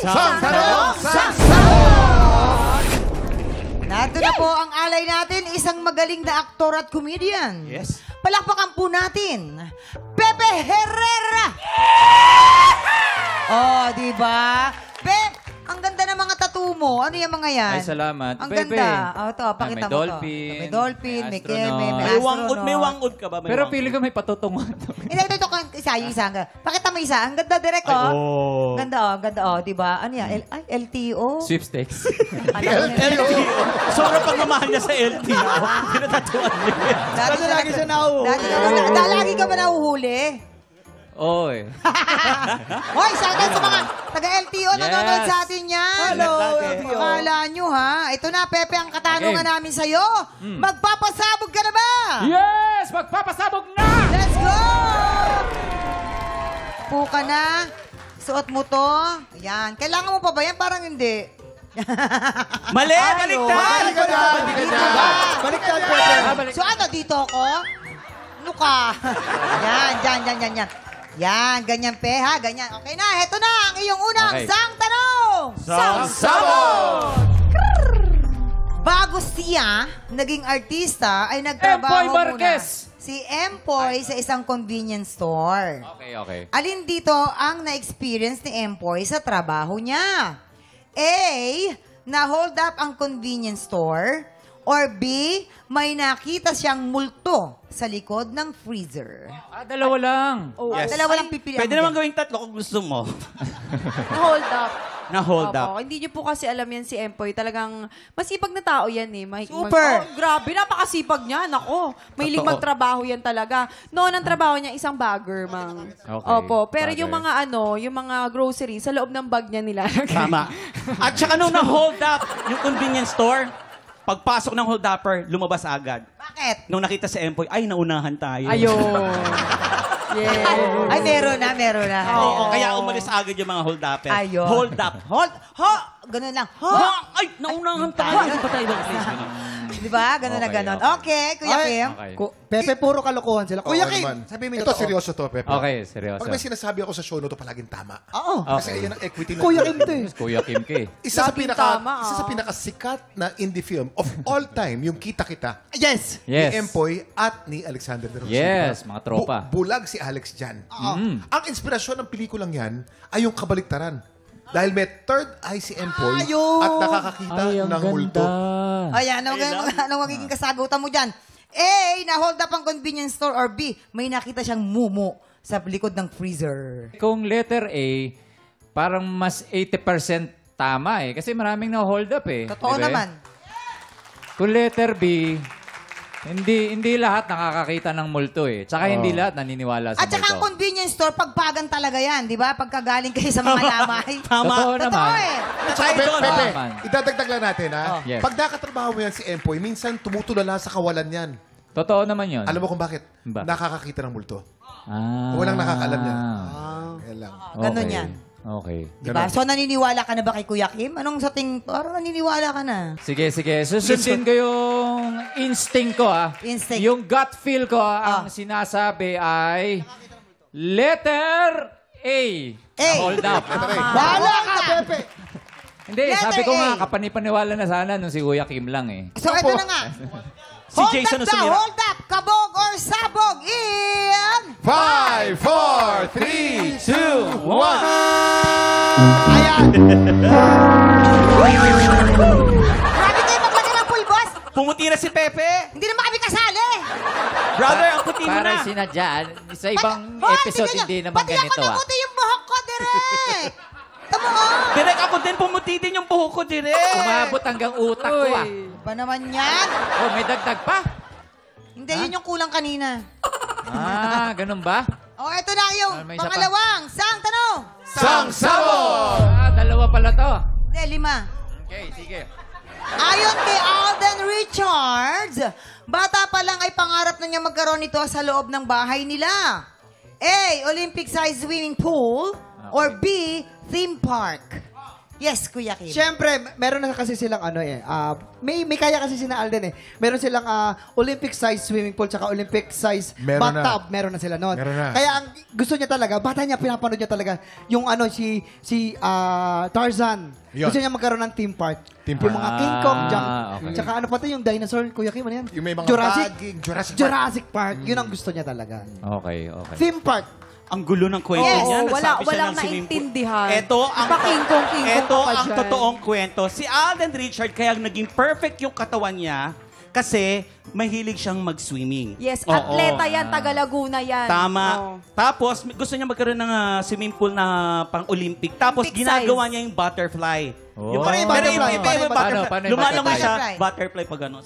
Sang Tanong! Narito na po ang alay natin, isang magaling na aktor at comedian. Yes. Palakpakan po natin, Pepe Herrera! Oh, di ba? Ang ganda ng mga tattoo mo. Ano yung mga yan? Ay, salamat. Ang Pepe. ganda. Oh, ito, pakita May mo dolphin, to. May dolphin, may keme, may May astronaut. may wangod ka ba? Pero feeling ko may patutungan. Hindi, ito, isa, yung isa. Pakita mo isa. Ang ganda, direct, oh. Oh. Ganda, oh, di ba? Ano yan? LTO? Sweepstakes. LTO. Sobrang pagmamahal niya sa LTO. Pinatatuan niya. Dati lagi siya nahuhuli. Lagi ka ba nahuhuli? Oo eh. Hoy, shout out sa mga taga-LTO na nanonood sa atin yan. Hello, LTO. Akala nyo, ha? Ito na, Pepe, ang katanungan namin sa'yo. Magpapasabog ka na ba? Yes! Magpapasabog na! Let's go! Po ka na. Suot mo to. Ayan. Kailangan mo pa ba yan? Parang hindi. Mali! Baliktad! Baliktad, Pepe. So ano, dito ako? Ano ka? Yan. Yan, ganyan, pe, ha? Ganyan. Okay na, heto na ang iyong unang sang tanong! Sang sabog! Bago siya naging artista, ay nagtrabaho Empoy Marquez! si Empoy sa isang convenience store. Okay. Alin dito ang na-experience ni Empoy sa trabaho niya? A, na-hold up ang convenience store. Or B, may nakita siyang multo sa likod ng freezer. Dalawa lang. Oh, Yes. dalawa lang pipilian. Pwede naman gawing tatlo kung gusto mo. Na-hold up. Na-hold up. Opo. Hindi niyo po kasi alam yan si Empoy. Talagang masipag na tao yan eh. Super. Grabe, napakasipag niya. Nako, mahilig Totoo. magtrabaho yan talaga. Noon ang trabaho niya, isang bagger, mang. Okay. Opo. Pero Bagger. yung mga groceries, sa loob ng bag niya nilalagay. Tama. At saka nung na-hold up yung convenience store, pagpasok ng hold-upper, lumabas agad. Bakit? Nung nakita si Empoy, ay, naunahan tayo. Ayun. Yeah. Ay, meron na. Oo, kaya umalis agad yung mga hold-upper. Ayun. Hold up. Ho! Ganun lang. Ho! Ay, naunahan tayo. Ano ba tayo ba? Di ba? Ganun na Okay, ganun. Okay, Kuya Kim. Okay. Pepe, puro kalokohan sila. Kuya Kim, naman. sabi mo Ito, totoo. seryoso to, Pepe. Okay, seryoso. Pag may sinasabi ako sa show no, to palaging tama. Oo. Kasi Okay. yan ang equity na. Kuya Kim to eh. Kuya Kim K. Isa Laging tama, isa sa pinakasikat na indie film of all time, yung Kita-Kita. Yes. Yes. Ni Empoy at ni Alexander de Rosita. Yes, mga tropa. Bulag si Alex dyan. Ang inspirasyon ng pelikulang yan ay yung kabaliktaran. Dahil may third eye si Empoy at nakakakita Ay, ang ng multo. ganda. Ayan, anong magiging kasagutan mo dyan? A, na-hold up ang convenience store. Or B, may nakita siyang mumu sa likod ng freezer. Kung letter A, parang mas 80% tama eh. Kasi maraming na-hold up eh. Totoo Diba? naman. Kung letter B, hindi lahat nakakakita ng multo eh. Tsaka hindi lahat naniniwala sa At saka ang multo. convenience store, pagpagan talaga yan, di ba? Pagkagaling kayo sa mga lamay. Tama. Totoo Totoo naman. eh. At saka, Idol. Pepe, Naman. idadagdag lang natin, ha? Yes. Pag nakatrabaho mo yan si Empoy, minsan tumutulala sa kawalan yan. Totoo naman yun. Alam mo kung bakit? Bakit? Nakakakita ng multo. Ah. Walang nakakaalam yan. Kaya lang. Ganun yan. Okay. Diba? So, naniniwala ka na ba kay Kuya Kim? Anong sa parang naniniwala ka na. Sige. Susundin ko yung instinct ko, ah. Instinct. Yung gut feel ko, ang sinasabi ay letter A. A. Hold up. Wala ka, Pepe. Hindi, Letter sabi ko A. nga, kapanipaniwala na sana nung si Kuya Kim lang eh. So, ito na nga. Si Jason hold up daw, Sumira. hold up. Kabog or sabog in... 5, 4, 3, 2, 1. Ayan. Grabe kayo maglagay ng pulbos. Pumuti na si Pepe. Hindi naman kami kasali. Brother, ang puti mo Para na. sinadya, sa ibang Hoy, episode, tingnan hindi nyo. naman Pati ganito ako ah. namuti yung buhok ko, direk. Tama ko. Direk ako din, pumuti din yung buhok ko, direk. Umabot hanggang utak ko ah. Ba naman yan? Oh, may dagdag pa? Hindi, yun yung kulang kanina. Ah, ganun ba? O, eto na yung May isa pa. pangalawang sang tanong. Sang sabog! Dalawa pala to. Hindi, 5. Okay, sige. Ayon kay Alden Richards, bata pa lang ay pangarap na niya magkaroon nito sa loob ng bahay nila. A. Olympic-sized swimming pool. Or B. Theme park. Yes, Kuya Kim. Siyempre, meron na kasi silang may kaya kasi sina Alden eh. Meron silang Olympic size swimming pool tsaka Olympic size Meron bathtub. Meron na sila noon. Meron na. Kaya ang gusto niya talaga, bata niya, pinapanood niya talaga yung si Tarzan. Yun. Gusto niya magkaroon ng theme park. Theme Yung park. mga King Kong, jump. Okay. Tsaka ano pati yung dinosaur, Kuya Kim, ano yan? Yung may mga Jurassic. baging, Jurassic Park. Jurassic Park. Yun ang gusto niya talaga. Okay. Theme park. Ang gulo ng kwento Yes. niya. Oo, Nagsabi siya walang ng swimming pool. naintindihan. Ito ang, Ipakingkong-kingkong ito ka pa ang dyan. totoong kwento. Si Alden Richard, kaya naging perfect yung katawan niya kasi mahilig siyang mag-swimming. Yes, Oo. atleta yan, taga Laguna yan. Tama. Oo. Tapos, gusto niya magkaroon ng swimming pool na pang-Olympic. Tapos, Olympic ginagawa size. niya yung butterfly. Oh. Paano yung butterfly? Pero yung Paano yung lumalangoy butterfly? siya, Butterfly. butterfly pag gano'n.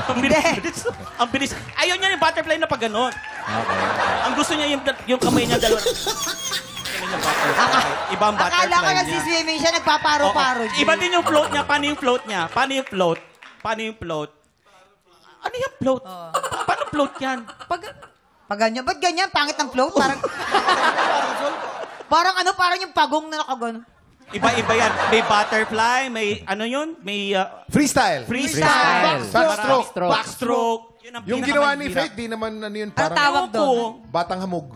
Ang bilis. Ang bilis. Ayaw niya yung butterfly na pag gano'n. Okay. Ang gusto niya yung kamay niya dalawa. Kamay niya butterfly. Ibang butterfly Akala ko niya. nagsiswimming siya, nagpaparo-paro. Oo. Iba din yung float niya. Paano yung float niya? Paano yung float? Paano yung float? Ano yung float? Paano float yan? Pag ganyan, ba't ganyan? Pangit ng float? Parang, parang yung pagong na nakagano. Iba-iba yan. May butterfly, may ano yun? May Freestyle. freestyle. Backstroke. Backstroke. Yun ang Yung ginawa ni pinakamahirap. Faith, di naman ano yun, Ano parang tawag Ako, doon? batang hamog.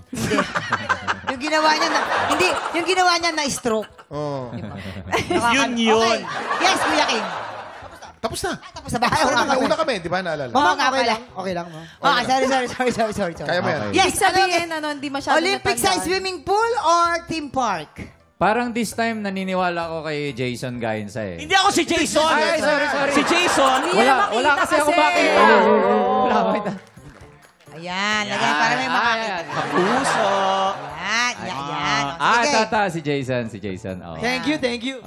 Yung ginawa niya na, hindi, yung ginawa niya na stroke. Oh. Yun yun. Okay. Yes, Kuya Kim. Tapos na. Tapos na ba? Pero nauna kami, di ba naalala? Oo Mama, nga okay pala. lang. Okay lang, ma. Ah, sorry. Kaya mo yan. Okay. Yes, Ibig sabihin, hindi masyado Olympic size swimming pool or theme park? Parang this time, naniniwala ko kay Jason Gainsa eh. Hindi ako si Jason. Ay, sorry. Si Jason. Wala kasi ako makita. Wala makita. Ayan, lagyan para may makakita. Kapuso. Yan. Ah, Sige. si Jason. Oh. Thank you.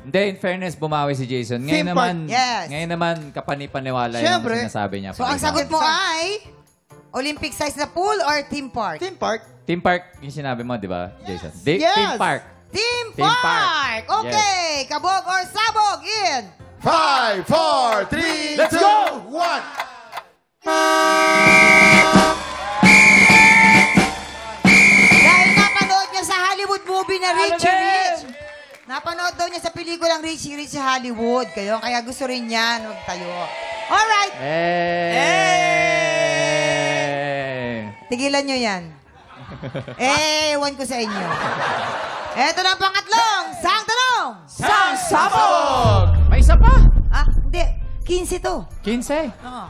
Hindi, in fairness, bumawi si Jason. Theme park, yes. Ngayon naman, kapani-paniwala Siyempre. yung sinasabi niya. So, ang sagot mo ay Olympic size na pool or theme park? Theme park. Team Park, yung sinabi mo, di ba, Jason? Yes. Team Park. Team Theme park. park! Okay, kabog or sabog in 5, 4, 3, Let's 2, go! 1. Dahil napanood niya sa Hollywood movie na Richie Alvin! Rich. Napanood daw niya sa pelikulang Richie Rich sa Hollywood. Kaya gusto rin niya magtayo. Alright, tigilan niyo yan. Ewan ko sa inyo. Eto na ang pangatlong. Sang tanong. Sang sabog! May isa pa. Ah, hindi. 15 to. 15. Oo.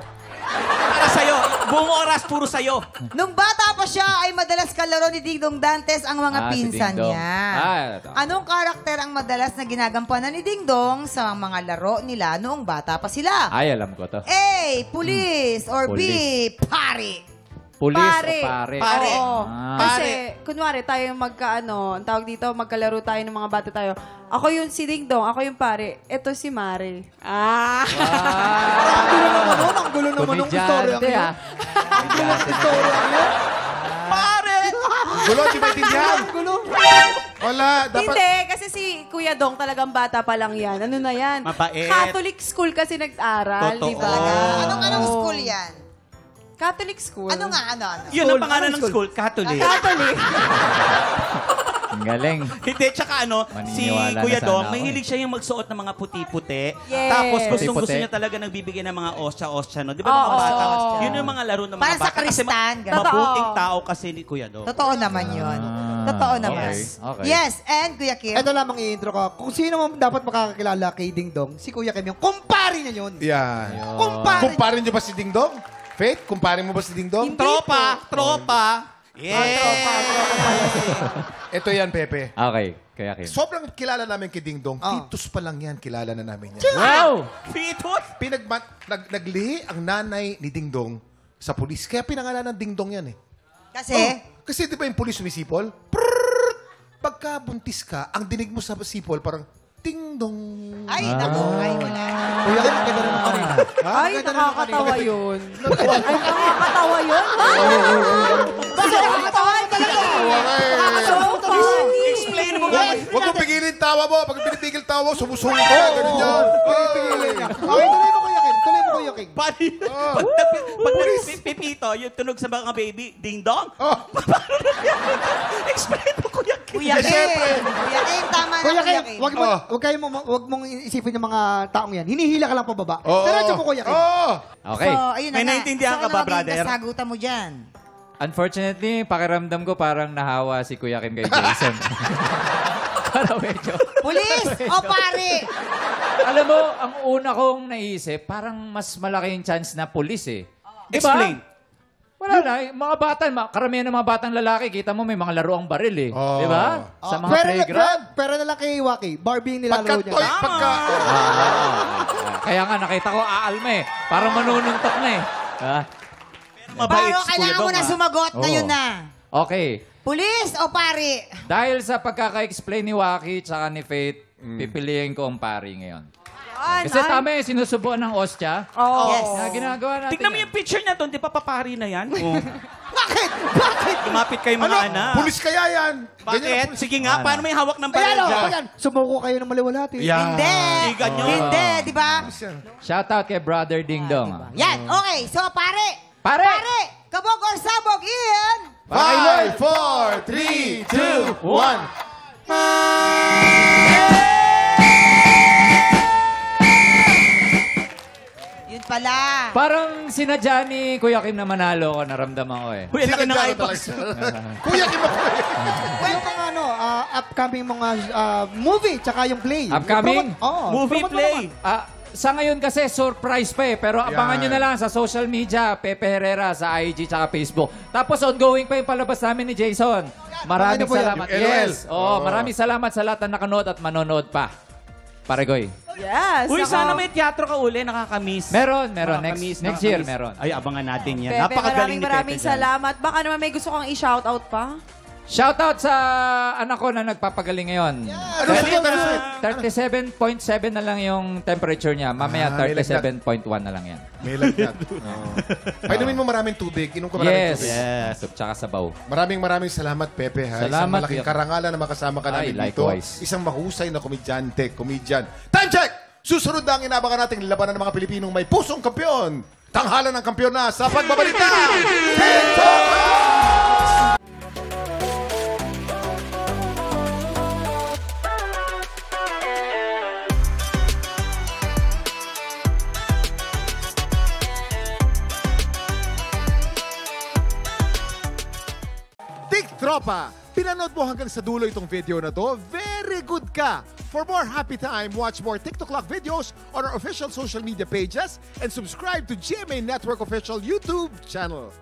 Para sa'yo. Buong oras, puro sa'yo. Nung bata pa siya, ay madalas kalaro ni Dingdong Dantes ang mga Ah, si pinsan Dingdong. niya. Ito. Anong karakter ang madalas na ginagampanan ni Dingdong sa mga laro nila noong bata pa sila? Ay, alam ko to. A. Police or B. Police. Pari. Pulis Pare. o pare? Pare. Oo. Ah. Kasi, kunwari, tayo ang tawag dito, magkalaro tayo ng mga bata tayo. Ako yung si Ding Dong, ako yung pare. Ito si Mare. Ah! Ang gulo naman nung story ang Komedyante, yun. ah. Pare! Gulo, di ba itindihan? Wala, dapat... Hindi, kasi si Kuya Dong talagang bata pa lang yan. Ano na yan? Mabait. Catholic school kasi nag-aral, Totoo. di ba? Anong school yan? Catholic school. Ano? Yun ang pangalan ng school, Catholic. Catholic. Ang galing. Hindi, tsaka si Maniniwala Kuya na sana Dong, ako mahilig siya yung magsuot ng mga puti-puti. Yes. Tapos gustong-gusto Puti-puti. niya talaga nagbibigay ng mga ostya-ostya, no? Di ba Oo. mga bata? Yun yung mga laro ng mga Parang bata. sa kristan, Kasi ganun. mabuting tao kasi ni Kuya Dong. Totoo naman yun. Totoo naman. Okay. Yes, and Kuya Kim? Ito lamang i-intro ka. Kung sino man dapat makakakilala kay Ding Dong, si Kuya Kim yung kumpari niya yun. Yan. Kumpari. Kumparin niyo ba si Ding Dong? Faith, kumparin mo ba si Ding Dong? Tropa. Yeah. Ito yan, Pepe. Okay, kaya Kim. Sobrang kilala namin kay Ding Dong. Oh. Titus pa lang yan, kilala na namin yan. Wow! Pitot. Naglihi ang nanay ni Ding Dong sa pulis. Kaya pinangalan ng Ding Dong yan eh. Kasi? Kasi di ba yung pulis sumisipol? Prrrr! Pagka buntis ka, ang dinig mo sa sipol parang Ding Dong. Ay, naku. Ay, wala. Kuya Kim, ang ganda naman kanina. Ay, nakakatawa yun. Ay, nakakatawa yun. Bakit nakakatawa talaga? So funny. Explain mo ba? Huwag mo pigilin tawa mo. Pag pinipigil tawa mo, sumusunod ka. Ganun yan. Pigilin niya. Okay, tuloy mo Kuya Kim. Tuloy mo Kuya Kim. Pag nagpipito, yung tunog sa mga baby, ding dong. Oh. Explain mo, Kuya Kim. Kuya Eh, syempre. Kim. Kuya Kim, tama na Kuya Kuya Kim, Kim. wag mong isipin yung mga taong yan. Hinihila ka lang pababa. Oo. Diretso mo, Kuya Kim. Oo. Okay. So, ayun na May nga. naintindihan ka ano ba, naging brother? kasagutan mo dyan? Unfortunately, pakiramdam ko parang nahawa si Kuya Kim kay Jason. Para medyo... Pulis o pare? Alam mo, ang una kong naisip, parang mas malaki yung chance na pulis eh. Di ba? Explain. Wala na. Yung mga bata, karamihan ng mga batang lalaki, kita mo may mga laruang baril eh. Oh. Di ba? Sa mga Pero playground. pero na lang kay Waki. Barbie yung Pagka nilalaro toy, niya. pagka... Kaya nga, nakita ko aalma eh. Parang manununtok na eh. Ah, Mabait Paro, si Kuya kailangan mo Dong, na ah. sumagot Oo. ngayon na. okay. Pulis o pare? Dahil sa pagkaka-explain ni Waki tsaka ni Faith, pipiliin ko ang pari ngayon. Kasi tama eh, sinusubuan ng ostya. Oh. Yes. Na ginagawa natin Tignan mo yan. yung picture niya doon, di pa papari na yan? Oh. Bakit? Bakit? Lumapit kayo mga Ano? anak. Pulis kaya yan? Ganyan ang Bakit? pulis. Sige nga, paano may hawak ng baril Ayan o, dyan? ayan. Sumuko kayo ng maliwalati. Yeah. Hindi. Tigan nyo. Hindi, di ba? Shoutout kay Brother Ding Dong. Yan, okay. So, pare. Pare! Pare, kabog or sabog, Ian. 5, 4, 3, 2, 1. Yun pala. Parang sinadya ni Kuya Kim na manalo ko, naramdaman ko eh. Uy, ang laki ng Sinadya eyeballs. talaga. Kuya, Kim ako. Yung mga upcoming mga movie, tsaka yung play. Upcoming? Movie promote mo play. naman. Sa ngayon kasi, surprise pa eh. Pero abangan nyo na lang sa social media, Pepe Herrera, sa IG tsaka Facebook. Tapos ongoing pa yung palabas namin ni Jason. Maraming Ano po yan? salamat. Yung LOL. Yes. Maraming salamat sa lahat na nakanood at manonood pa. Paregoy. Yes. Uy, ako. sana may teatro ka uli, nakakamiss. Meron. Nakakamiss, Next year nakakamiss. meron. Ay, abangan natin yan. Pepe, Napakagaling ni Pepe maraming dyan. salamat. Baka naman may gusto kang i-shoutout pa. Shoutout sa anak ko na nagpapagaling ngayon. Ano sa 37.7 na lang yung temperature niya. Mamaya may 37.1 na lang yan. May lagnat. Painumin mo maraming tubig. Inom ko maraming Yes. tubig. Yes. Tsaka sabaw. Maraming salamat, Pepe. Ha? Isang Salamat, malaking Kuya. karangalan na makasama ka Ay, namin dito. likewise. Isang mahusay na komedyante, comedian. Time check! Susunod na ang inabangan nating labanan ng mga Pilipinong may pusong kampyon. Tanghalan ng kampyon na sa pagbabalita. TikTok! Tropa, pinanood mo hanggang sa dulo itong video na to, very good ka! For more happy time, watch more TikTok Lock videos on our official social media pages and subscribe to GMA Network official YouTube channel.